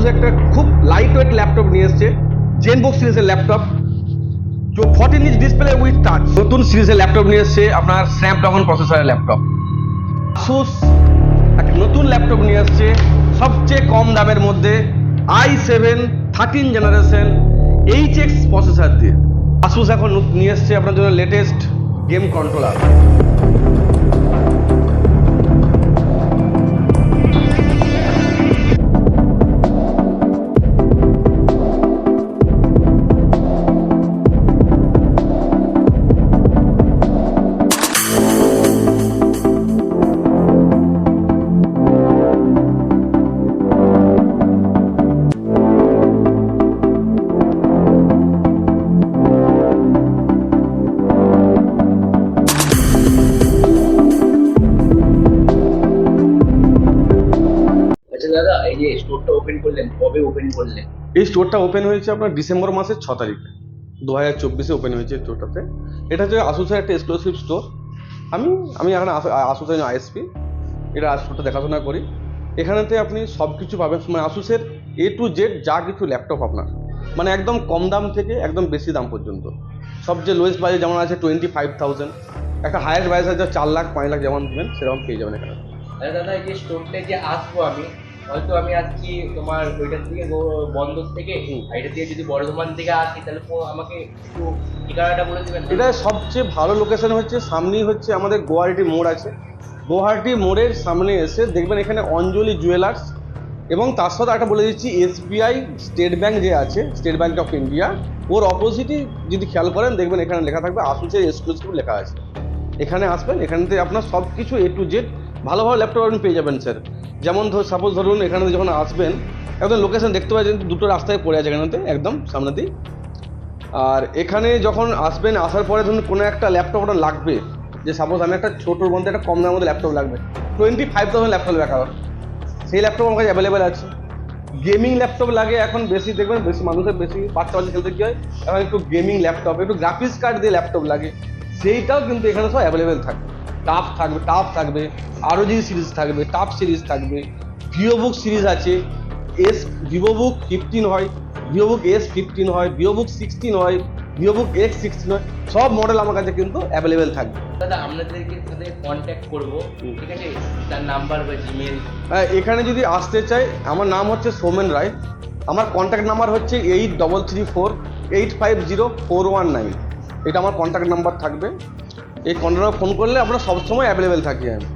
Asus একটা খুব light weight laptop নিয়ে এসছে, জেনবুক সিরিজের laptop, 14 inch display with touch. নতুন সিরিজের ল্যাপটপ নিয়ে এসছে আপনার স্ন্যাপড্রাগন প্রসেসরের ল্যাপটপ। আসুস একটা নতুন ল্যাপটপ নিয়ে এসছে সবচেয়ে কম দামের মধ্যে, i7 13 জেনারেশন HX প্রসেসর দিয়ে। আসুস এখন নিয়ে এসছে আপনার জন্য লেটেস্ট গেম কন্ট্রোলার। দাদা এই যে স্টোরটা ওপেন করলেন, কবে ওপেন করলেন? এই স্টোরটা ওপেন হয়েছে আপনার ডিসেম্বর মাসের 6 তারিখে 2024-এ ওপেন হয়েছে স্টোরটাতে। এটা হচ্ছে আসুসের একটা এক্সক্লুসিভ স্টোর। আমি এখন আসুসের আইএসপি, এটা স্টোরটা দেখাশোনা করি। এখানেতে আপনি সব কিছু পাবেন, মানে আসুসের A to Z যা কিছু ল্যাপটপ আপনার, মানে একদম কম দাম থেকে একদম বেশি দাম পর্যন্ত। সবচেয়ে লোয়েস্ট বাজেট যেমন আছে 25,000, একটা হায়ার বাজেট আছে 4 লাখ 5 লাখ যেমন দেবেন সেরকম পেয়ে যাবেন এখানে। আরে দাদা এই যে স্টোরটায় যে আসবো আমি, হয়তো আমি আসছি তোমার ওইটার থেকে বন্দর থেকে, এটা দিয়ে যদি বর্ধমান থেকে আসি তাহলে আমাকে একটু ঠিকানাটা বলে দেবেন? এটা সবচেয়ে ভালো লোকেশন হচ্ছে সামনেই হচ্ছে আমাদের গুয়াহাটি মোড় আছে। গুয়াহাটি মোড়ের সামনে এসে দেখবেন এখানে অঞ্জলি জুয়েলার্স, এবং তার সাথে একটা বলে দিচ্ছি SBI স্টেট ব্যাংক যে আছে, স্টেট ব্যাংক অফ ইন্ডিয়া, ওর অপোজিটই যদি খেয়াল করেন দেখবেন এখানে লেখা থাকবে আসুসের এক্সক্লুসিভ লেখা আছে। এখানে আসবেন, এখানে আপনার সব কিছু A to Z ভালো ভালো ল্যাপটপ আপনি পেয়ে যাবেন স্যার। যেমন সাপোজ ধরুন এখানে যখন আসবেন একদম লোকেশন দেখতে পাচ্ছেন দুটো রাস্তায় পড়ে আছে এখানেতে একদম সামনেতেই। আর এখানে যখন আসবেন, আসার পরে ধরুন কোনো একটা ল্যাপটপ ওটা লাগবে, যে সাপোজ আমি একটা ছোটোর মধ্যে একটা কম দামের মধ্যে ল্যাপটপ লাগবে, 25,000 ল্যাপটপ দেখা, সেই ল্যাপটপ আমার কাছে অ্যাভেলেবেল আছে। গেমিং ল্যাপটপ লাগে এখন বেশি, দেখবেন বেশি মানুষের বেশি বাচ্চা খেলতে কী হয়, এখন একটু গেমিং ল্যাপটপ, একটু গ্রাফিক্স কার্ড দিয়ে ল্যাপটপ লাগে, সেইটাও কিন্তু এখানে সব অ্যাভেলেবেল থাকবে। টাফ থাকবে, ROG সিরিজ থাকবে, টাফ সিরিজ থাকবে, ভিভোবুক সিরিজ আছে, ভিভোবুক 15 হয়, ভিভোবুক S15 হয়, ভিভোবুক 16 হয়, ভিভোবুক X16 হয়, সব মডেল আমার কাছে কিন্তু অ্যাভেলেবেল থাকবে। দাদা আপনাদেরকে সাথে কন্ট্যাক্ট করবো, ঠিক আছে? তার নাম্বার বা জিমেল? হ্যাঁ, এখানে যদি আসতে চাই, আমার নাম হচ্ছে সৌমেন রায়, আমার কন্ট্যাক্ট নাম্বার হচ্ছে 8334850419, এটা আমার কন্ট্যাক্ট নাম্বার থাকবে। এই কন্ট্যাক্টে ফোন করলে আমরা সবসময় অ্যাভেলেবেল থাকি, আমি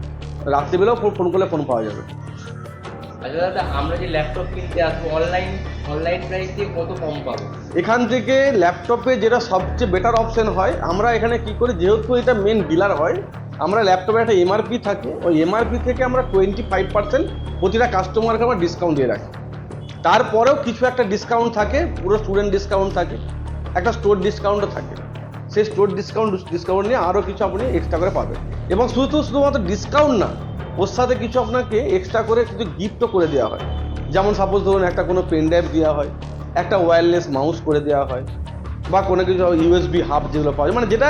রাত্রিবেলাও ফোন করলে ফোন পাওয়া যাবে। আচ্ছা দাদা, আমরা যে ল্যাপটপ কিনতে আসবো অনলাইন প্রাইস দিয়ে কত কম পাবো? এখান থেকে ল্যাপটপে যেটা সবচেয়ে বেটার অপশন হয়, আমরা এখানে কি করি, যেহেতু এটা মেন ডিলার হয়, আমরা ল্যাপটপে একটা MRP থাকে, ওই MRP থেকে আমরা 25% প্রতিটা কাস্টমারকে আমরা ডিসকাউন্ট দিয়ে রাখি। তারপরেও কিছু একটা ডিসকাউন্ট থাকে, পুরো স্টুডেন্ট ডিসকাউন্ট থাকে, একটা স্টোর ডিসকাউন্টও থাকে। সেই স্টোর ডিসকাউন্ট নিয়ে আরও কিছু আপনি এক্সট্রা করে পাবেন, এবং শুধুমাত্র ডিসকাউন্ট না, ওর সাথে কিছু আপনাকে এক্সট্রা করে কিছু গিফটও করে দেওয়া হয়। যেমন সাপোজ ধরুন একটা কোনো পেন ড্রাইভ দেওয়া হয়, একটা ওয়্যারলেস মাউস করে দেওয়া হয়, বা কোনো কিছু USB হাব যেগুলো পাওয়া যায়, মানে যেটা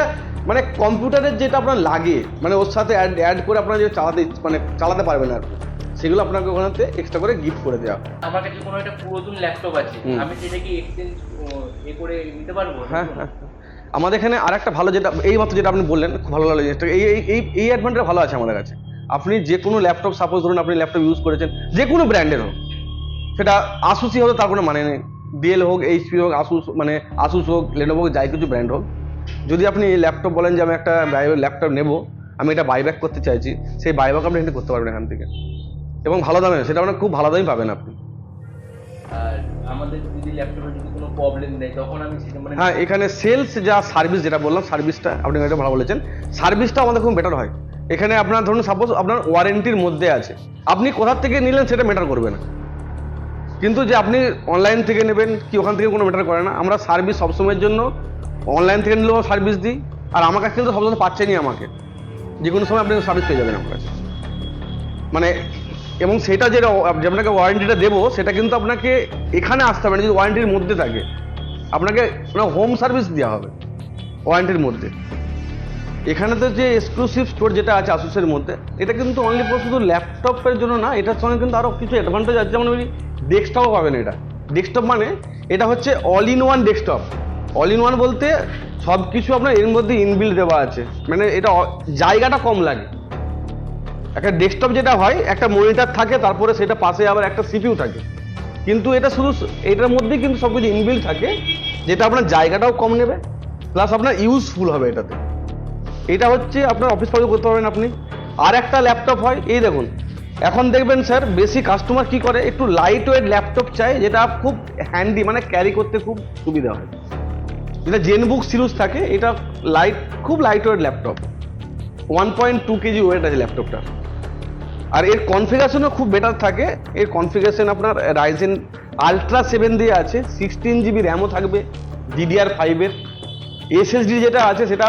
মানে কম্পিউটারের যেটা আপনার লাগে, মানে ওর সাথে অ্যাড করে আপনারা যে চালাতে পারবেন আর সেগুলো আপনাকে ওখানে এক্সট্রা করে গিফট করে দেওয়া হয়। আমার কাছে কোনো একটা পুরাতন ল্যাপটপ আছে, আমি সেটা কি এক্সচেঞ্জ করে নিতে পারবো? হ্যাঁ, আমাদের এখানে আর একটা ভালো, যেটা এইমাত্র যেটা আপনি বললেন খুব ভালো লাগলো জিনিসটা, এই অ্যাডভান্টেজ ভালো আছে আমাদের কাছে। আপনি যে কোনো ল্যাপটপ, সাপোজ ধরুন আপনি ল্যাপটপ ইউজ করেছেন যে কোনো ব্র্যান্ডের হোক, সেটা আসুসই হোক তার কোনো মানে নেই, ডেল হোক, HP হোক, আসুস হোক, লেনোভো হোক, যাই কিছু ব্র্যান্ড হোক, যদি আপনি এই ল্যাপটপ বলেন যে আমি একটা ল্যাপটপ নেব, আমি এটা বাইব্যাক করতে চাইছি, সেই বাইব্যাক আপনি এখানে করতে পারবেন এখান থেকে, এবং ভালো দামে, সেটা মানে খুব ভালো দামই পাবেন আপনি। আর আমাদের যদি ল্যাপটপে যদি কোনো প্রবলেম নেই তখন আমি সেটা হ্যাঁ, এখানে সেলস যা সার্ভিস যেটা বললাম, সার্ভিসটা আপনি এটা ভালো বলেছেন, সার্ভিসটা আমাদের খুব বেটার হয় এখানে। আপনার ধরুন সাপোজ আপনার ওয়ারেন্টির মধ্যে আছে, আপনি কোথা থেকে নিলেন সেটা ম্যাটার করবে না, কিন্তু যে আপনি অনলাইন থেকে নেবেন কি ওখান থেকে কোনো ম্যাটার করে না। আমরা সার্ভিস সবসময়ের জন্য অনলাইন থেকে নিলেও সার্ভিস দিই, আর আমার কাছে কিন্তু সবসময় পাচ্ছেনই, আমাকে যে কোনো সময় আপনি সার্ভিস পেয়ে যাবেন আমার কাছে, মানে। এবং সেটা যেটা আপনাকে ওয়ারেন্টিটা দেবো, সেটা কিন্তু আপনাকে এখানে আসতে হবে না, যদি ওয়ারেন্টির মধ্যে থাকে আপনাকে হোম সার্ভিস দেওয়া হবে ওয়ারেন্টির মধ্যে। এখানেতে যে এক্সক্লুসিভ স্টোর যেটা আছে আসুসের মধ্যে, এটা কিন্তু অনলি শুধু ল্যাপটপের জন্য না, এটার সঙ্গে কিন্তু আরও কিছু অ্যাডভান্টেজ আছে। যেমন ডেস্কটপও পাবেন। এটা ডেস্কটপ মানে এটা হচ্ছে all in one desktop. All in one বলতে সব কিছু আপনার এর মধ্যে ইনবিল্ড দেওয়া আছে, মানে এটা জায়গাটা কম লাগে। একটা ডেস্কটপ যেটা হয় একটা মনিটর থাকে, তারপরে সেটা পাশে আবার একটা সিপিইউ থাকে, কিন্তু এটা শুধু এটার মধ্যেই কিন্তু সব কিছু ইনবিল্ড থাকে, যেটা আপনার জায়গাটাও কম নেবে, প্লাস আপনার ইউজফুল হবে এটাতে। এটা হচ্ছে আপনার অফিস কাজও করতে পারবেন আপনি। আর একটা ল্যাপটপ হয়, এই দেখুন, এখন দেখবেন স্যার বেশি কাস্টমার কি করে, একটু লাইট ওয়েট ল্যাপটপ চাই, যেটা খুব হ্যান্ডি, মানে ক্যারি করতে খুব সুবিধা হয়। যেটা জেনবুক সিরিজ থাকে, এটা খুব light weight laptop, 1.2 KG weight আছে ল্যাপটপটা। আর এর কনফিগারেশনও খুব বেটার থাকে। এর কনফিগারেশন আপনার রাইজেন আলট্রা 7 দিয়ে আছে, 16 জিবি র্যামও থাকবে, DDR5 এর। এসএসডি যেটা আছে সেটা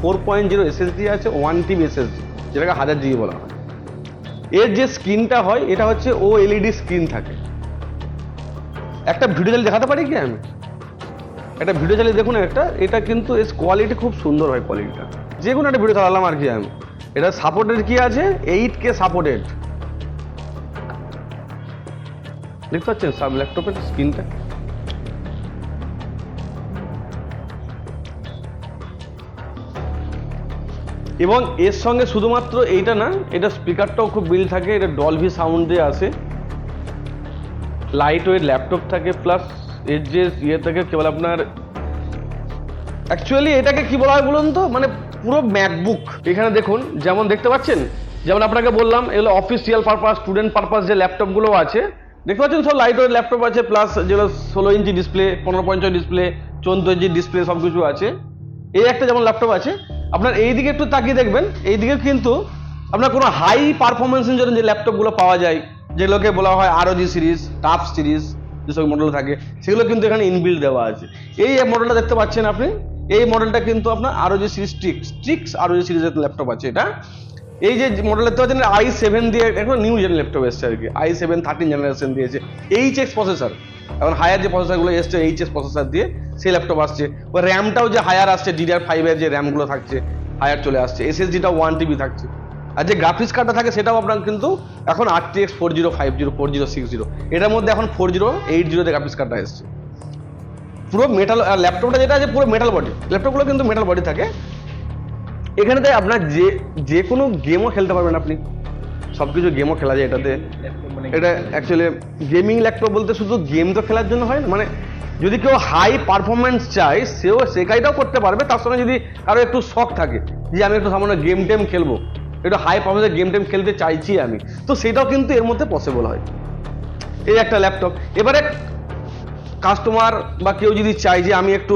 4.0 এসএসডি আছে, 1 TB এসএসডি, যেটাকে 1000 জিবি বলা হয়। এর যে স্ক্রিনটা হয় এটা হচ্ছে OLED স্ক্রিন থাকে। একটা ভিডিও চালিয়ে দেখাতে পারি কি আমি? একটা ভিডিও চালিয়ে দেখুন একটা, এটা কিন্তু এর কোয়ালিটি খুব সুন্দর হয়, কোয়ালিটিটা। যে কোনো একটা ভিডিও চালালাম আর কি আমি। এটা সাপোর্টেড কি আছে, 8K সাপোর্টেড। দেখতে পাচ্ছেন সব ল্যাপটপের স্ক্রিনটা। এবং এর সঙ্গে শুধুমাত্র এইটা না, এটা স্পিকারটাও খুব বিল থাকে, এটা ডলভি সাউন্ড দিয়ে আসে, লাইট ওয়েট ল্যাপটপ থাকে, প্লাস এর যে ইয়ে থাকে কেবল আপনার অ্যাকচুয়ালি এটাকে কি বলা হয় বলুন তো, মানে পুরো ম্যাকবুক। এখানে দেখুন যেমন দেখতে পাচ্ছেন, যেমন আপনাকে বললাম এগুলো অফিসিয়াল পারপাস, স্টুডেন্ট পারপাস যে ল্যাপটপগুলো আছে, দেখতে পাচ্ছেন সব লাইট ওয়েট ল্যাপটপ আছে, প্লাস যেগুলো 16 inch display, 15.5 display, 14 inch display, সব কিছু আছে। এই একটা যেমন ল্যাপটপ আছে, আপনার এইদিকে একটু তাকিয়ে দেখবেন, এইদিকে কিন্তু আপনার কোনো হাই পারফরমেন্সের জন্য যে ল্যাপটপগুলো পাওয়া যায়, যেগুলোকে বলা হয় ROG সিরিজ, টাফ সিরিজ, যেসব মডেল থাকে, সেগুলো কিন্তু এখানে ইনবিল্ড দেওয়া আছে। এই মডেলটা দেখতে পাচ্ছেন আপনি, এই মডেলটা কিন্তু আপনার ROG সিরিজ স্ট্রিক্স ROG সিরিজের ল্যাপটপ আছে এটা। এই যে মডেল দেখতে পাচ্ছেন i7 দিয়ে একটা নিউ জেন ল্যাপটপ এসছে আর কি, i7 13 জেনারেশন দিয়েছে, HX প্রসেসর। এখন হায়ার যে প্রসেসরগুলো এসছে HX প্রসেসর দিয়ে সেই ল্যাপটপ আসছে। ওই র্যামটাও যে হায়ার আসছে, DDR5 এর যে র্যামগুলো থাকছে হায়ার চলে আসছে, SSDটা 1 TB থাকছে। আর যে গ্রাফিক্স কার্ডটা থাকে সেটাও আপনার কিন্তু এখন RTX 4050, 4060, এটার মধ্যে এখন 4080 তে গ্রাফিক্স কার্ডটা এসছে। পুরো মেটাল, ল্যাপটপটা যেটা আছে পুরো মেটাল বডি, ল্যাপটপগুলো কিন্তু মেটাল বডি থাকে। এখানেতে আপনার যে কোনো গেমও খেলতে পারবেন আপনি, সব কিছু গেমও খেলা যায় এটাতে। এটা অ্যাকচুয়ালি গেমিং ল্যাপটপ বলতে শুধু গেম তো খেলার জন্য হয় না, মানে যদি কেউ হাই পারফরমেন্স চায় সেও সেটাইটাও করতে পারবে। তার সঙ্গে যদি কারো একটু শখ থাকে যে আমি একটু সামান্য গেম টেম খেলবো, একটু হাই পারফরমেন্সের গেম টেম খেলতে চাইছি আমি, তো সেটাও কিন্তু এর মধ্যে পসিবল হয়। এই একটা ল্যাপটপ। এবারে কাস্টমার বা কেউ যদি চায় যে আমি একটু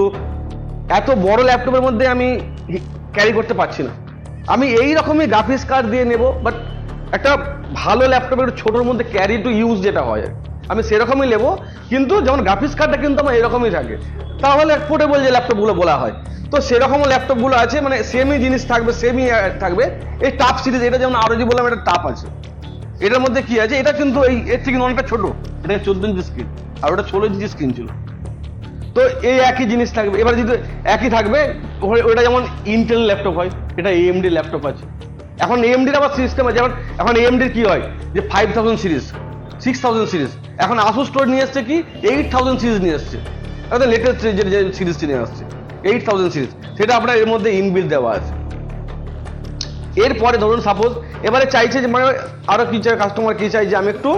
এত বড় ল্যাপটপের মধ্যে আমি ক্যারি করতে পারছি না, আমি এই রকমই গ্রাফিক্স কার্ড দিয়ে নেব, বাট একটা ভালো ল্যাপটপের ছোটোর মধ্যে ক্যারি টু ইউজ যেটা হয় আমি সেরকমই নেবো, কিন্তু যেমন গ্রাফিক্স কার্ডটা কিন্তু আমার এরকমই থাকে, তাহলে পোর্টেবল যে ল্যাপটপগুলো বলা হয়, তো সেরকমও ল্যাপটপগুলো আছে, মানে সেমই জিনিস থাকবে, সেমই থাকবে। এই টাপ সিরিজ, এটা যেমন ROG বললাম, এটা টাপ আছে। এটার মধ্যে কি আছে, এটা কিন্তু এর থেকে অনেকটা ছোট, এটা 14 ইঞ্চি স্ক্রিন, আর ওটা 16 ইঞ্চি স্ক্রিন ছিল। তো এই একই জিনিস থাকবে। এবার যদি একই থাকবে, ওইটা যেমন ইন্টেল ল্যাপটপ হয়, এটা AMD ল্যাপটপ আছে। এখন AMDর আবার সিস্টেম আছে, যেমন এখন AMDর কি হয় যে 5000 সিরিজ, 6000 সিরিজ, এখন আসুস স্টোর নিয়ে এসছে কি 8000 সিরিজ নিয়ে এসছে, একদম লেটেস্ট যে সিরিজটি নিয়ে আসছে 8000 সিরিজ, সেটা আপনার এর মধ্যে ইনবিল্ড দেওয়া আছে। এরপরে ধরুন সাপোজ এবারে চাইছে যে মানে আরো কি চাই, কাস্টমার কি চাই যে আমি একটু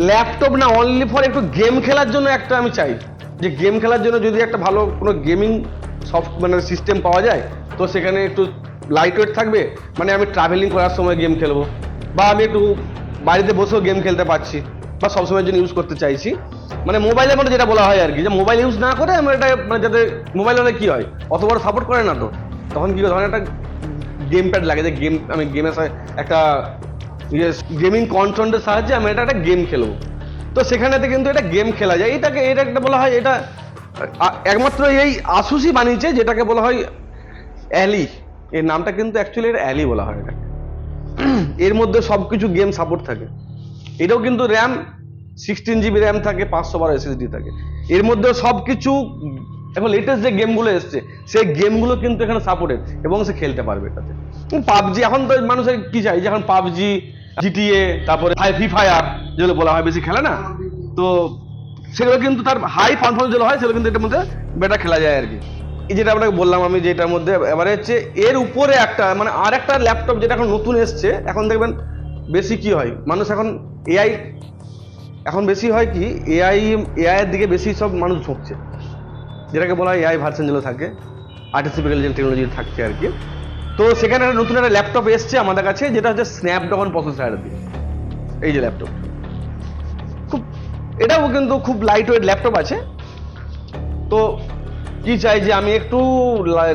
ল্যাপটপ না অনলি ফর একটু গেম খেলার জন্য একটা আমি চাই, যে গেম খেলার জন্য যদি একটা ভালো কোনো গেমিং মানে সিস্টেম পাওয়া যায়, তো সেখানে একটু লাইট ওয়েট থাকবে, মানে আমি ট্রাভেলিং করার সময় গেম খেলবো, বা আমি একটু বাড়িতে বসেও গেম খেলতে পারছি, বা সবসময়ের জন্য ইউজ করতে চাইছি, মানে মোবাইলের মধ্যে যেটা বলা হয় আর কি, যে মোবাইল ইউজ না করে আমি এটা মানে যাতে মোবাইল হলে কি হয় অত বড় সাপোর্ট করে না, তো তখন কি ধরেন একটা গেম প্যাড লাগে, যে গেম আমি গেমের একটা গেমিং কন্ট্রোলের সাহায্যে আমি এটা একটা গেম খেলবো, তো সেখানেতে কিন্তু এটা গেম খেলা যায়। এটা একটা বলা হয়, এটা একমাত্র এই আসুসই বানিয়েছে, যেটাকে বলা হয় অ্যালি। এর নামটা কিন্তু অ্যাকচুয়ালি এর অ্যালি বলা হয় এটা। এর মধ্যে সবকিছু গেম সাপোর্ট থাকে। এটাও কিন্তু র্যাম 16 GB র্যাম থাকে, 512 SSD থাকে। এর মধ্যে সবকিছু এখন লেটেস্ট যে গেমগুলো এসছে সেই গেমগুলো কিন্তু এখানে সাপোর্টেড এবং সে খেলতে পারবে এটাতে। পাবজি এখন তো মানুষের কি চাই যে এখন পাবজি, জিটিএ, তারপরে ফ্রি ফায়ার যেগুলো বলা হয় বেশি খেলে না, তো সেগুলো কিন্তু তার হাই পারফরমেন্স যেগুলো হয় সেগুলো কিন্তু এটার মধ্যে বেটার খেলা যায় আর কি। এই যেটা আপনাকে বললাম আমি, যে এটার মধ্যে এবারে হচ্ছে এর উপরে একটা মানে আর একটা ল্যাপটপ যেটা এখন নতুন এসছে, এখন দেখবেন বেশি কি হয় মানুষ এখন এআই, এখন বেশি হয় কি এআই এর দিকে বেশি সব মানুষ ঝুঁকছে, যেটাকে বলা হয় এআই ভার্সন যেগুলো থাকে, আর্টিফিশিয়াল টেকনোলজি থাকছে আর কি। তো সেখানে একটা নতুন একটা ল্যাপটপ এসছে আমাদের কাছে, যেটা হচ্ছে স্ন্যাপড্রাগন প্রসেসর দিয়ে। এই যে ল্যাপটপ, খুব এটাও কিন্তু খুব লাইট ওয়েট ল্যাপটপ আছে। তো কি চাই যে আমি একটু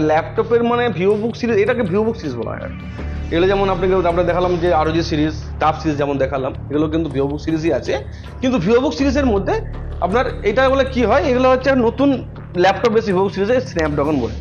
ল্যাপটপের মানে ভিভোবুক সিরিজ, এটাকে ভিভোবুক সিরিজ বলা হয় আর কি। এগুলো যেমন আমরা দেখালাম যে আরও যে সিরিজ, টাফ সিরিজ যেমন দেখালাম, এগুলো কিন্তু ভিভোবুক সিরিজই আছে। কিন্তু ভিভোবুক সিরিজের মধ্যে আপনার এটা বলে কি হয়, এগুলো হচ্ছে নতুন ল্যাপটপ বেশি ভিভোবুক সিরিজে স্ন্যাপড্রাগন বলে।